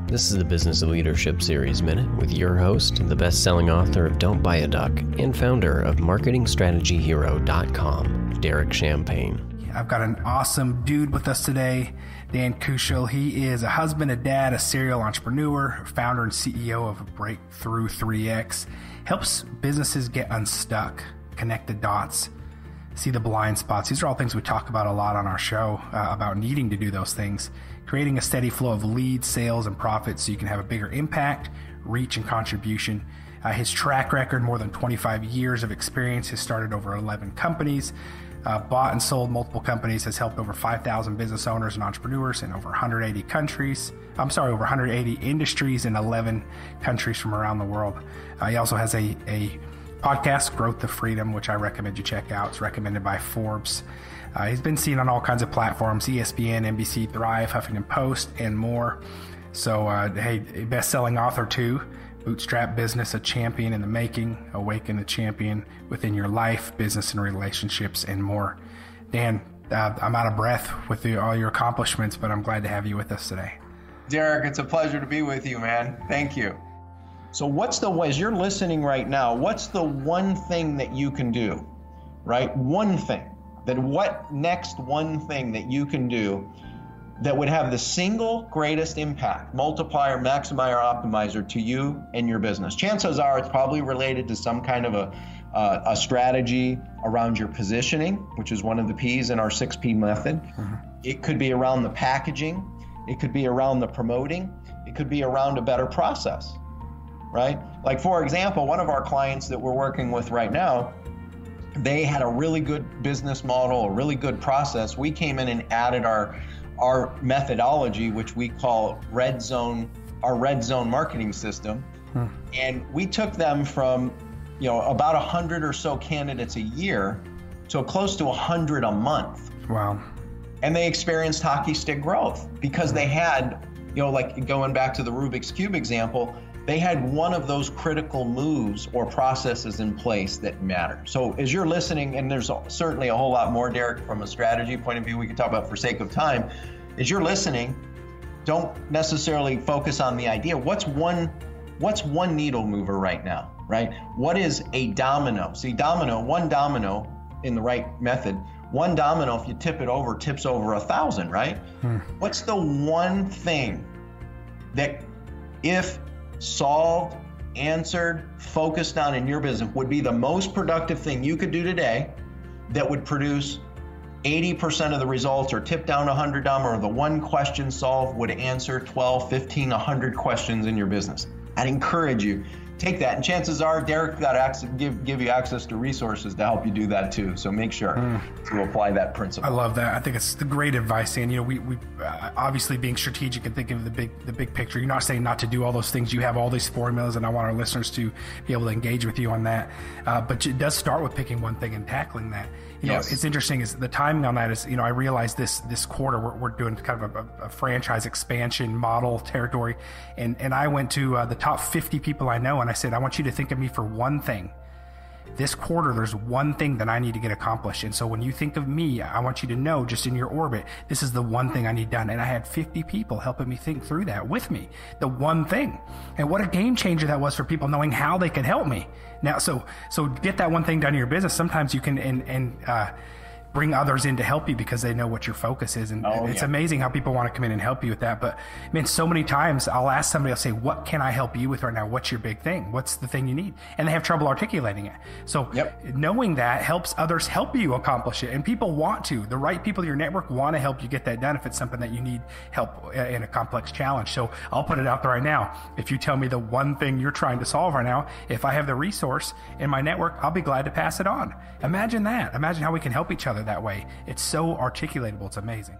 This is the Business of Leadership Series Minute with your host, the best-selling author of Don't Buy a Duck and founder of MarketingStrategyHero.com, Derek Champagne. I've got an awesome dude with us today, Dan Kuschell. He is a husband, a dad, a serial entrepreneur, founder and CEO of Breakthrough 3X. Helps businesses get unstuck, connect the dots, see the blind spots. These are all things we talk about a lot on our show, about needing to do those things, creating a steady flow of leads, sales, and profits so you can have a bigger impact, reach, and contribution. His track record, more than 25 years of experience, has started over 11 companies, bought and sold multiple companies, has helped over 5,000 business owners and entrepreneurs in over 180 over 180 industries in 11 countries from around the world. He also has a podcast, Growth of Freedom, which I recommend you check out. It's recommended by Forbes. He's been seen on all kinds of platforms, ESPN, NBC, Thrive, Huffington Post, and more. So, hey, best-selling author too. Bootstrap Business, a champion in the making, awaken the champion within your life, business and relationships, and more. Dan, I'm out of breath with all your accomplishments, but I'm glad to have you with us today. Derek, it's a pleasure to be with you, man. Thank you. So as you're listening right now, what's the one thing that you can do, right? One thing. What next one thing that you can do that would have the single greatest impact, multiplier, maximizer, optimizer to you and your business? Chances are it's probably related to some kind of a strategy around your positioning, which is one of the P's in our 6P method. Mm-hmm. It could be around the packaging. It could be around the promoting. It could be around a better process, right? Like, for example, one of our clients that we're working with right now, they had a really good business model, a really good process. We came in and added our methodology, which we call our red zone marketing system. And we took them from, about 100 or so candidates a year to close to 100 a month. Wow. And they experienced hockey stick growth because they had, like going back to the Rubik's Cube example, they had one of those critical moves or processes in place that matter. So as you're listening, and there's certainly a whole lot more, Derek, from a strategy point of view we can talk about for sake of time. As you're listening, don't necessarily focus on the idea. What's one needle mover right now, right? What is a domino? See, one domino in the right method, one domino, if you tip it over, tips over 1,000, right? What's the one thing that, if solved, answered, focused on in your business, would be the most productive thing you could do today that would produce 80% of the results, or tip down 100 domino, or the one question solved would answer 12, 15, 100 questions in your business? I'd encourage you, take that, and chances are Derek got access, give you access to resources to help you do that too. So make sure to apply that principle. I love that. I think it's the great advice. And we obviously, being strategic and thinking of the big picture. You're not saying not to do all those things. You have all these formulas, and I want our listeners to be able to engage with you on that. But it does start with picking one thing and tackling that. Yes. It's interesting is the timing on that is, I realized this quarter we're doing kind of a franchise expansion model territory. And I went to the top 50 people I know, and I said, I want you to think of me for one thing. This quarter, there's one thing that I need to get accomplished. And so when you think of me, I want you to know, just in your orbit, this is the one thing I need done. And I had 50 people helping me think through that with me, the one thing. And what a game changer that was for people knowing how they could help me. Now, so get that one thing done in your business. Sometimes you can, bring others in to help you because they know what your focus is. And it's amazing how people want to come in and help you with that. But man, so many times I'll ask somebody, I'll say, what can I help you with right now? What's your big thing? What's the thing you need? And they have trouble articulating it. So knowing that helps others help you accomplish it. And people want to. The right people in your network want to help you get that done if it's something that you need help in a complex challenge. So I'll put it out there right now. If you tell me the one thing you're trying to solve right now, if I have the resource in my network, I'll be glad to pass it on. Imagine that. Imagine how we can help each other that way. It's so articulatable. It's amazing.